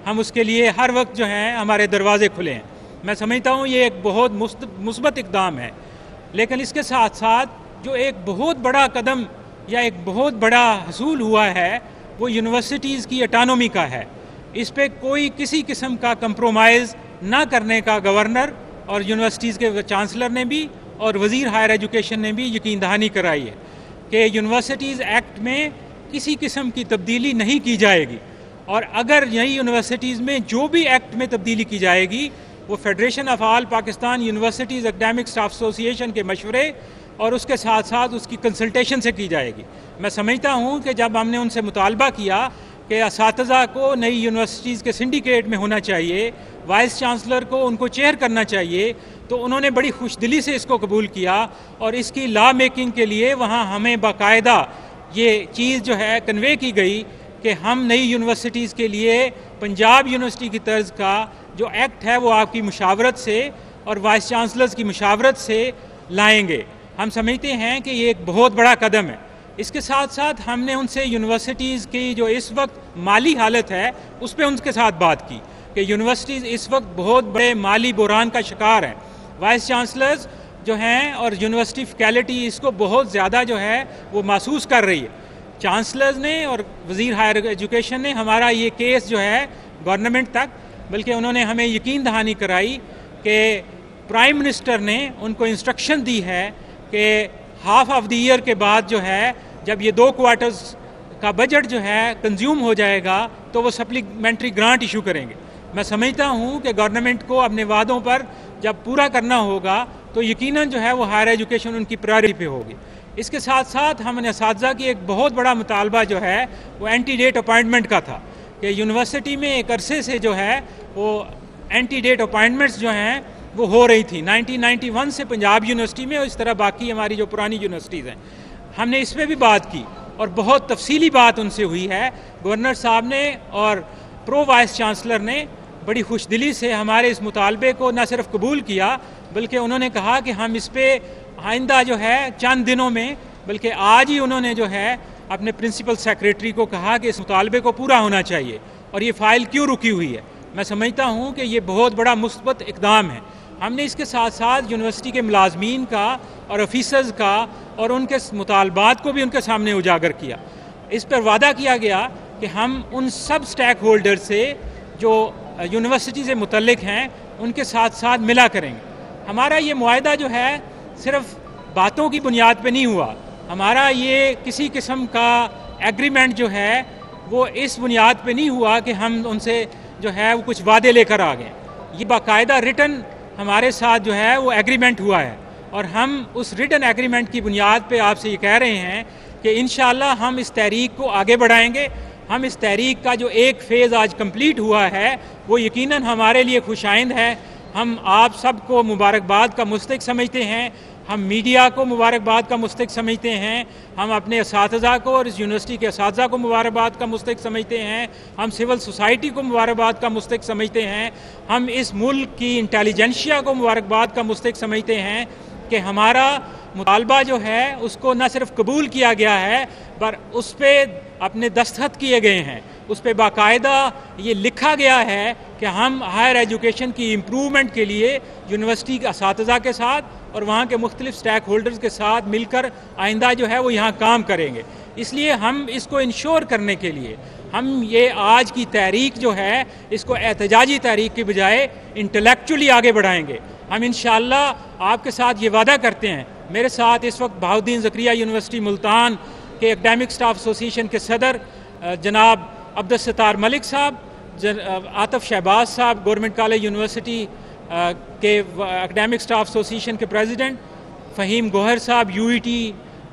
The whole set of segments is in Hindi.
हम उसके लिए हर वक्त जो है हमारे दरवाजे खुले हैं। मैं समझता हूँ ये एक बहुत मुस्बत इक़दाम है, लेकिन इसके साथ साथ जो एक बहुत बड़ा कदम या एक बहुत बड़ा हसूल हुआ है वो यूनिवर्सिटीज़ की ऑटोनॉमी का है। इस पे कोई किसी किस्म का कंप्रोमाइज़ ना करने का गवर्नर और यूनिवर्सिटीज़ के चांसलर ने भी और वज़ीर हायर एजुकेशन ने भी यकीन दहानी कराई है कि यूनिवर्सिटीज़ एक्ट में किसी किस्म की तब्दीली नहीं की जाएगी, और अगर यही यूनिवर्सिटीज़ में जो भी एक्ट में तब्दीली की जाएगी वो federation of all Pakistan universities academic staff association के मशवरे और उसके साथ साथ उसकी कंसल्टेशन से की जाएगी। मैं समझता हूँ कि जब हमने उनसे मुतालबा किया कि असातिज़ा को नई यूनिवर्सिटीज़ के सिंडिकेट में होना चाहिए, वाइस चांसलर को उनको चेयर करना चाहिए, तो उन्होंने बड़ी खुशदिली से इसको कबूल किया और इसकी लॉ मेकिंग के लिए वहाँ हमें बाकायदा ये चीज़ जो है कन्वे की गई कि हम नई यूनिवर्सिटीज़ के लिए पंजाब यूनिवर्सिटी की तर्ज का जो एक्ट है वो आपकी मुशावरत से और वाइस चांसलर्स की मुशावरत से लाएंगे। हम समझते हैं कि ये एक बहुत बड़ा कदम है। इसके साथ साथ हमने उनसे यूनिवर्सिटीज़ की जो इस वक्त माली हालत है उस पर उनके साथ बात की कि यूनिवर्सिटीज़ इस वक्त बहुत बड़े माली बुरान का शिकार हैं। वाइस चांसलर्स जो हैं और यूनिवर्सिटी फैकल्टी इसको बहुत ज़्यादा जो है वो महसूस कर रही है। चांसलर्स ने और वज़ीर हायर एजुकेशन ने हमारा ये केस जो है गवर्नमेंट तक, बल्कि उन्होंने हमें यकीन दहानी कराई कि प्राइम मिनिस्टर ने उनको इंस्ट्रक्शन दी है कि हाफ ऑफ द ईयर के बाद जो है जब ये 2 क्वार्टर्स का बजट जो है कंज्यूम हो जाएगा तो वो सप्लीमेंट्री ग्रांट इशू करेंगे। मैं समझता हूँ कि गवर्नमेंट को अपने वादों पर जब पूरा करना होगा तो यकीनन जो है वो हायर एजुकेशन उनकी प्रायोरिटी पे होगी। इसके साथ साथ हमने असातिज़ा की एक बहुत बड़ा मुतालबा जो है वो एंटी डेट अपॉइंटमेंट का था कि यूनिवर्सिटी में एक अरसे से जो है वो एंटी डेट अपॉइंटमेंट्स जो हैं वो हो रही थी 1991 से पंजाब यूनिवर्सिटी में और इस तरह बाकी हमारी जो पुरानी यूनिवर्सिटीज़ हैं। हमने इस पर भी बात की और बहुत तफसीली बात उनसे हुई है। गवर्नर साहब ने और प्रो वाइस चांसलर ने बड़ी खुशदिली से हमारे इस मुतालबे को न सिर्फ कबूल किया बल्कि उन्होंने कहा कि हम इस पर आइंदा जो है चंद दिनों में, बल्कि आज ही उन्होंने जो है अपने प्रिंसिपल सेक्रेटरी को कहा कि इस मुतालबे को पूरा होना चाहिए और ये फ़ाइल क्यों रुकी हुई है। मैं समझता हूँ कि ये बहुत बड़ा मुस्बत इक़दाम है। हमने इसके साथ साथ यूनिवर्सिटी के मुलाजमीन का और ऑफिसर्स का और उनके मुतालबात को भी उनके सामने उजागर किया। इस पर वादा किया गया कि हम उन सब स्टेक होल्डर से जो यूनिवर्सिटी से मुतल्लिक हैं उनके साथ साथ मिला करेंगे। हमारा ये मुआहदा जो है सिर्फ बातों की बुनियाद पे नहीं हुआ, हमारा ये किसी किस्म का एग्रीमेंट जो है वो इस बुनियाद पे नहीं हुआ कि हम उनसे जो है वो कुछ वादे लेकर आ गए। ये बाकायदा रिटन हमारे साथ जो है वो एग्रीमेंट हुआ है और हम उस रिटन एग्रीमेंट की बुनियाद पे आपसे ये कह रहे हैं कि इंशाअल्लाह हम इस तहरीक को आगे बढ़ाएंगे। हम इस तहरीक का जो एक फ़ेज़ आज कंप्लीट हुआ है वो यकीनन हमारे लिए खुशाइंद है। हम आप सबको मुबारकबाद का मुस्तहिक समझते हैं, हम मीडिया को मुबारकबाद का मुस्तहिक समझते हैं, हम अपने असातिज़ा को और इस यूनिवर्सिटी के असातिज़ा को मुबारकबाद का मुस्तहिक समझते हैं, हम सिविल सोसाइटी को मुबारकबाद का मुस्तहिक समझते हैं, हम इस मुल्क की इंटेलिजेंशिया को मुबारकबाद का मुस्तहिक समझते हैं कि हमारा मुतालबा जो है उसको न सिर्फ कबूल किया गया है पर उस पर अपने दस्तखत किए गए हैं, उस पर बाकायदा ये लिखा गया है कि हम हायर एजुकेशन की इम्प्रूवमेंट के लिए यूनिवर्सिटी के असातिज़ा के साथ और वहाँ के मुख्तलिफ स्टेक होल्डर्स के साथ मिलकर आइंदा जो है वो यहाँ काम करेंगे। इसलिए हम इसको इंश्योर करने के लिए हम ये आज की तहरीक जो है इसको एहतजाजी तहरीक के बजाय इंटेलेक्चुअली आगे बढ़ाएंगे। हम इंशाअल्लाह आपके साथ ये वादा करते हैं। मेरे साथ इस वक्त बहाउद्दीन ज़करिया यूनिवर्सिटी मुल्तान के एकेडमिक स्टाफ एसोसिएशन के सदर जनाब अब्दुल सत्तार मलिक साहब, आतिफ शहबाज साहब गवर्नमेंट कॉलेज यूनिवर्सिटी के एकेडमिक स्टाफ एसोसिएशन के प्रेसिडेंट, फ़हीम गोहर साहब यूईटी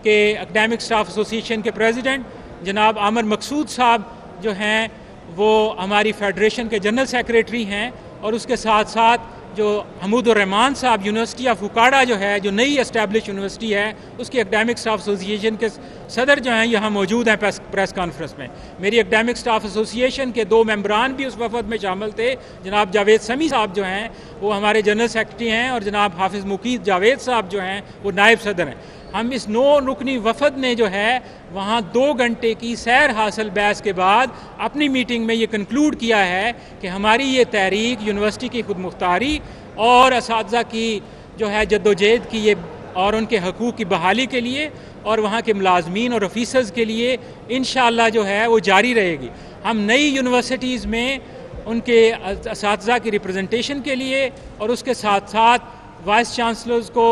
के एकेडमिक स्टाफ एसोसिएशन के प्रेसिडेंट, जनाब आमिर मकसूद साहब जो हैं वो हमारी फेडरेशन के जनरल सेक्रेटरी हैं, और उसके साथ साथ जो हमूदुर रहमान साहब यूनिवर्सिटी ऑफ उकाड़ा जो है जो नई एस्टैब्लिश यूनिवर्सिटी है उसकी एकेडमिक स्टाफ एसोसिएशन के सदर जो हैं यहाँ मौजूद हैं प्रेस कॉन्फ्रेंस में। मेरी एकेडमिक स्टाफ एसोसिएशन के 2 मेंबरान भी उस वफद में शामिल थे। जनाब जावेद समी साहब जो हैं वो हमारे जनरल सेक्रेटरी हैं और जनाब हाफिज़ मुकीद जावेद साहब जो हैं वो नायब सदर हैं। हम इस 9 रुकनी वफद ने जो है वहाँ 2 घंटे की सैर हासिल बहस के बाद अपनी मीटिंग में ये कंक्लूड किया है कि हमारी ये तहरीक यूनिवर्सिटी की खुद मुख्तारी और असातिज़ा की जो है जद्दोजहद की ये और उनके हकूक़ की बहाली के लिए और वहाँ के मुलाजमीन और ऑफिसर्स के लिए इंशाअल्लाह जो है वो जारी रहेगी। हम नई यूनिवर्सिटीज़ में उनके असातिज़ा की रिप्रेजेंटेशन के लिए और उसके साथ साथ वाइस चांसलर्स को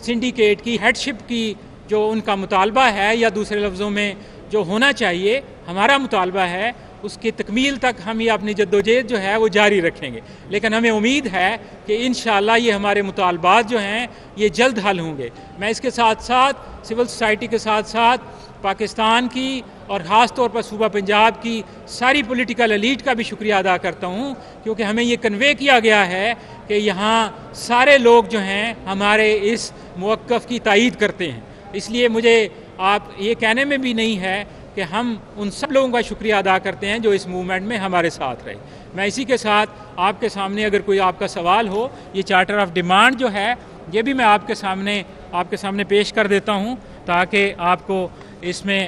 सिंडिकेट की हेडशिप की जो उनका मुतालबा है या दूसरे लफ्ज़ों में जो होना चाहिए हमारा मुतालबा है, उसकी तकमील तक हम ये अपनी जद्दोजहद जो है वो जारी रखेंगे। लेकिन हमें उम्मीद है कि इंशाअल्लाह ये हमारे मुतालबात जो हैं ये जल्द हल होंगे। मैं इसके साथ साथ सिविल सोसाइटी के साथ साथ पाकिस्तान की और ख़ास तौर पर सूबा पंजाब की सारी पॉलिटिकल एलीट का भी शुक्रिया अदा करता हूँ, क्योंकि हमें ये कन्वे किया गया है कि यहाँ सारे लोग जो हैं हमारे इस मौक़िफ़ की तायीद करते हैं। इसलिए मुझे आप ये कहने में भी नहीं है कि हम उन सब लोगों का शुक्रिया अदा करते हैं जो इस मूवमेंट में हमारे साथ रहे। मैं इसी के साथ आपके सामने अगर कोई आपका सवाल हो, ये चार्टर ऑफ डिमांड जो है ये भी मैं आपके सामने पेश कर देता हूँ, ताकि आपको इसमें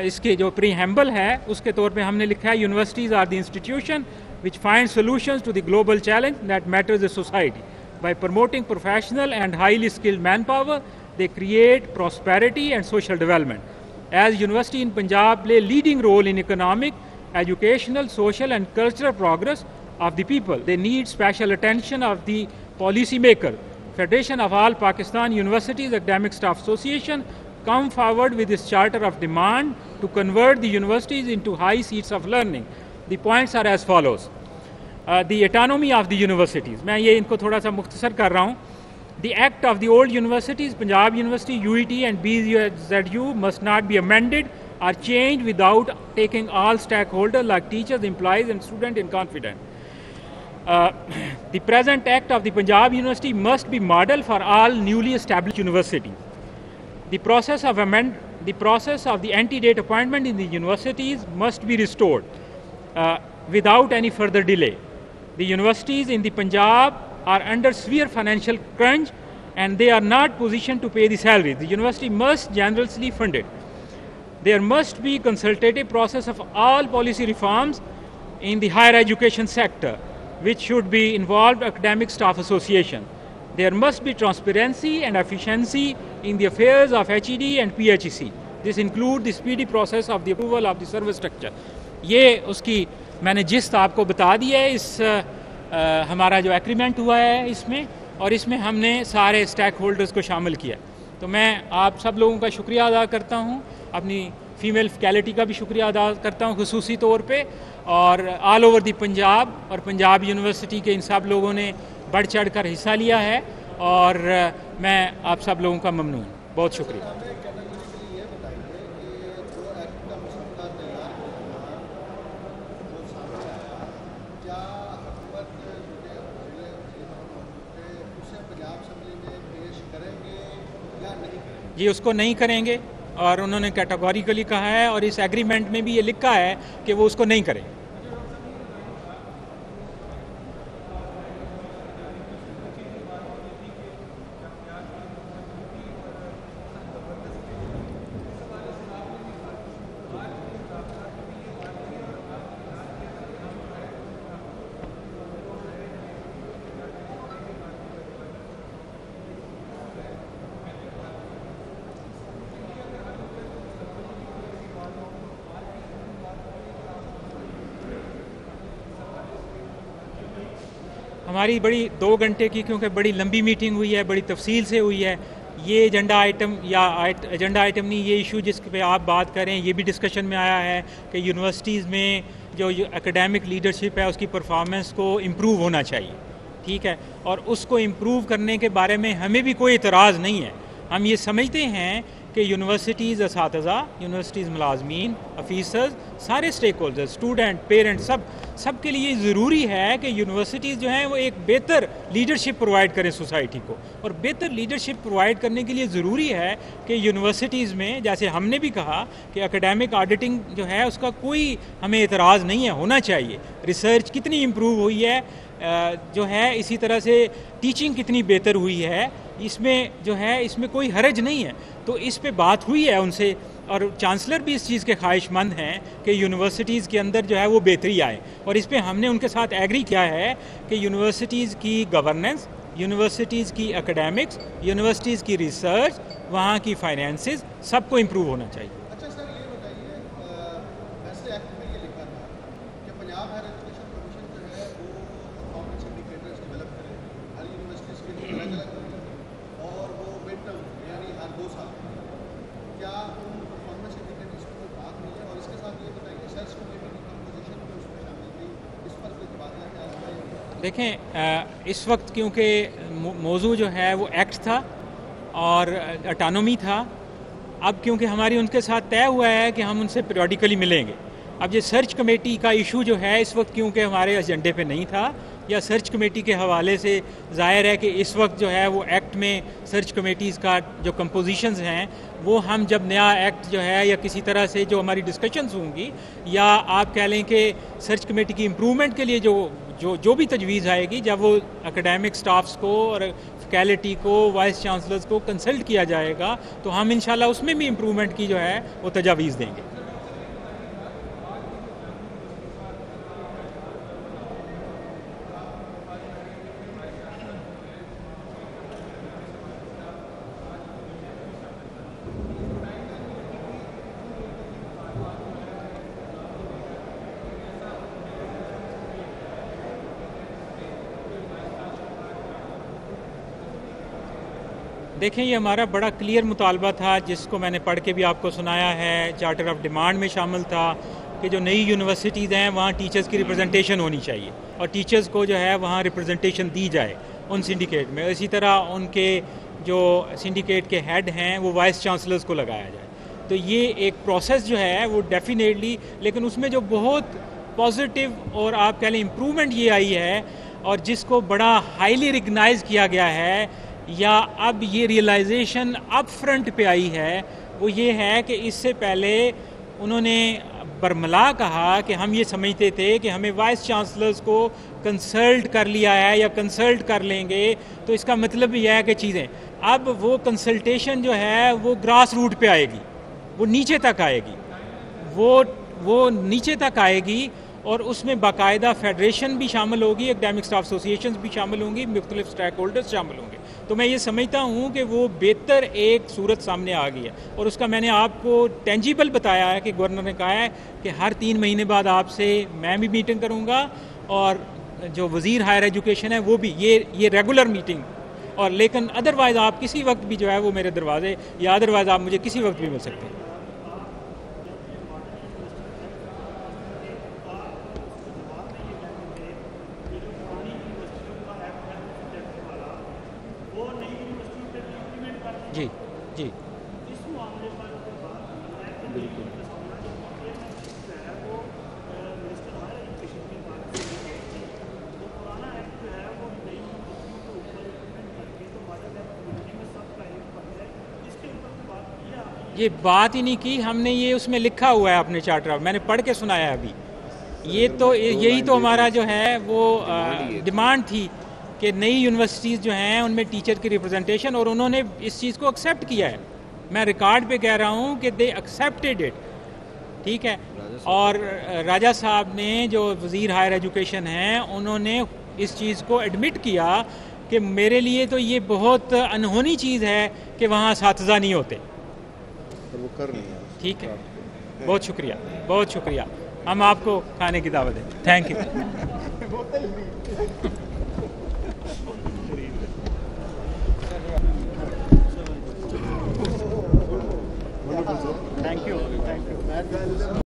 इसकी जो प्रीहेम्बल है उसके तौर पे हमने लिखा है universities are the institution which find solutions to the global challenge that matters the society by promoting professional and highly skilled man power they create prosperity and social development. As University in Punjab play leading role in economic, educational, social and cultural progress of the people, they need special attention of the policy maker. Federation of all Pakistan Universities Academic Staff Association come forward with this charter of demand to convert the universities into high seats of learning. The points are as follows. The autonomy of the universities. मैं ये इनको थोड़ा सा मुख्तसर कर रहा हूँ. The Act of the old universities, Punjab University, UET and BZU must not be amended or changed without taking all stakeholders like teachers, employees and students in confidence. The present Act of the Punjab University must be model for all newly established universities. The process of the antedate appointment in the universities must be restored without any further delay. The universities in the Punjab are under severe financial crunch and they are not positioned to pay the salaries. The university must generously fund it. There must be consultative process of all policy reforms in the higher education sector, which should be involved academic staff association. There must be transparency and efficiency in the affairs of HED and PHEC. This includes the speedy process of the approval of the service structure. ये उसकी मैंने जिस्त आपको बता दी है। इस हमारा जो एग्रीमेंट हुआ है इसमें, और इसमें हमने सारे स्टेक होल्डर्स को शामिल किया। तो मैं आप सब लोगों का शुक्रिया अदा करता हूँ, अपनी फ़ीमेल फैकल्टी का भी शुक्रिया अदा करता हूँ खुसूसी तौर पे, और ऑल ओवर दी पंजाब और पंजाब यूनिवर्सिटी के इन सब लोगों ने बढ़ चढ़ कर हिस्सा लिया है, और मैं आप सब लोगों का ममनून। बहुत शुक्रिया। ये उसको नहीं करेंगे और उन्होंने कैटेगोरिकली कहा है, और इस एग्रीमेंट में भी ये लिखा है कि वो उसको नहीं करें। हमारी बड़ी 2 घंटे की, क्योंकि बड़ी लंबी मीटिंग हुई है, बड़ी तफसील से हुई है। ये एजेंडा आइटम या एजेंडा आइटम नहीं, ये इशू जिस पे आप बात करें ये भी डिस्कशन में आया है कि यूनिवर्सिटीज़ में जो एकेडमिक लीडरशिप है उसकी परफॉर्मेंस को इम्प्रूव होना चाहिए, ठीक है, और उसको इम्प्रूव करने के बारे में हमें भी कोई एतराज़ नहीं है। हम ये समझते हैं कि यूनिवर्सिटीज़ असातिज़ा, यूनिवर्सिटीज़ मुलाजमीन, ऑफिसर्स, सारे स्टेक होल्डर्स, स्टूडेंट, पेरेंट्स, सब के लिए ज़रूरी है कि यूनिवर्सिटीज़ जो हैं वो एक बेहतर लीडरशिप प्रोवाइड करें सोसाइटी को। और बेहतर लीडरशिप प्रोवाइड करने के लिए ज़रूरी है कि यूनिवर्सिटीज़ में, जैसे हमने भी कहा कि एकेडमिक ऑडिटिंग जो है उसका कोई हमें एतराज़ नहीं है, होना चाहिए। रिसर्च कितनी इम्प्रूव हुई है जो है, इसी तरह से टीचिंग कितनी बेहतर हुई है, इसमें जो है इसमें कोई हरज नहीं है। तो इस पे बात हुई है उनसे, और चांसलर भी इस चीज़ के ख्वाहिशमंद हैं कि यूनिवर्सिटीज़ के अंदर जो है वो बेहतरी आए, और इस पे हमने उनके साथ एग्री किया है कि यूनिवर्सिटीज़ की गवर्नेंस, यूनिवर्सिटीज़ की एकेडमिक्स, यूनिवर्सिटीज़ की रिसर्च, वहाँ की फाइनेंसेस, सबको इम्प्रूव होना चाहिए। अच्छा सर, ये बताइए, वैसे एक्ट में ये लिखा था कि पंजाब हायर एजुकेशन कमीशन जो है वो परफॉर्मेंस इंडिकेटर्स डेवलप करे हर यूनिवर्सिटीज़ के लिए अलग अलग तरीके, और वो मिड टर्म यानी हर 2 साल। क्या उन परफॉर्मेंस इंडिकेटर्स की कोई बात नहीं है? और इसके साथ ये बताइए सर्च कमेटी की कंपोजिशन भी उसमें शामिल थी, इस पर कोई तबादला ख्याल है? देखें, इस वक्त क्योंकि मौजू जो है वो एक्ट था और ऑटोनॉमी था, अब क्योंकि हमारी उनके साथ तय हुआ है कि हम उनसे पीरियडिकली मिलेंगे। अब ये सर्च कमेटी का इशू जो है इस वक्त क्योंकि हमारे एजेंडे पे नहीं था, या सर्च कमेटी के हवाले से ज़ाहिर है कि इस वक्त जो है वो एक्ट में सर्च कमेटीज़ का जो कंपोजिशंस हैं वो हम जब नया एक्ट जो है या किसी तरह से जो हमारी डिस्कशंस होंगी, या आप कह लें कि सर्च कमेटी की इम्प्रूवमेंट के लिए जो भी तजवीज़ आएगी, जब वो एकेडमिक स्टाफ्स को और फैकल्टी को, वाइस चांसलर्स को कंसल्ट किया जाएगा, तो हम इंशाल्लाह उसमें भी इम्प्रूवमेंट की जो है वो तजावीज़ देंगे। देखें, ये हमारा बड़ा क्लियर मुतालबा था जिसको मैंने पढ़ के भी आपको सुनाया है। चार्टर ऑफ डिमांड में शामिल था कि जो नई यूनिवर्सिटीज़ हैं वहाँ टीचर्स की रिप्रेजेंटेशन होनी चाहिए, और टीचर्स को जो है वहाँ रिप्रेजेंटेशन दी जाए उन सिंडिकेट में। इसी तरह उनके जो सिंडिकेट के हेड हैं वो वाइस चांसलर्स को लगाया जाए। तो ये एक प्रोसेस जो है वो डेफिनेटली, लेकिन उसमें जो बहुत पॉजिटिव और आप कह लें इम्प्रूवमेंट ये आई है, और जिसको बड़ा हाईली रिकगनाइज़ किया गया है, या अब ये रियलाइजेशन अप फ्रंट पे आई है, वो ये है कि इससे पहले उन्होंने बरमला कहा कि हम ये समझते थे कि हमें वाइस चांसलर्स को कंसल्ट कर लिया है या कंसल्ट कर लेंगे, तो इसका मतलब यह है कि चीज़ें अब वो कंसल्टेशन जो है वो ग्रास रूट पे आएगी, वो नीचे तक आएगी, वो नीचे तक आएगी, और उसमें बाकायदा फेडरेशन भी शामिल होगी, एकेडमिक स्टाफ एसोसिएशंस भी शामिल होंगी, मुख्तलिफ स्टेक होल्डर्स शामिल होंगे। तो मैं ये समझता हूँ कि वो बेहतर एक सूरत सामने आ गई है, और उसका मैंने आपको टेंजिबल बताया है कि गवर्नर ने कहा है कि हर 3 महीने बाद आपसे मैं भी मीटिंग करूँगा, और जो वज़ीर हायर एजुकेशन है वो भी, ये रेगुलर मीटिंग, और लेकिन अदरवाइज़ आप किसी वक्त भी जो है वो मेरे दरवाजे, या अदरवाइज़ आप मुझे किसी वक्त भी मिल सकते हैं। जी जी बिल्कुल। ये बात ही नहीं की हमने, ये उसमें लिखा हुआ है अपने चार्टर, मैंने पढ़ के सुनाया अभी। ये तो यही तो हमारा जो है वो डिमांड थी कि नई यूनिवर्सिटीज़ जो हैं उनमें टीचर की रिप्रेजेंटेशन, और उन्होंने इस चीज़ को एक्सेप्ट किया है। मैं रिकॉर्ड पे कह रहा हूँ कि दे एक्सेप्टेड इट, ठीक है। और राजा साहब ने, जो वज़ीर हायर एजुकेशन हैं, उन्होंने इस चीज़ को एडमिट किया कि मेरे लिए तो ये बहुत अनहोनी चीज़ है कि वहाँ असातिज़ा नहीं होते। वो कर रही है। ठीक है, बहुत शुक्रिया, बहुत शुक्रिया। हम आपको खाने की दावत दें। Thank you. Thank you.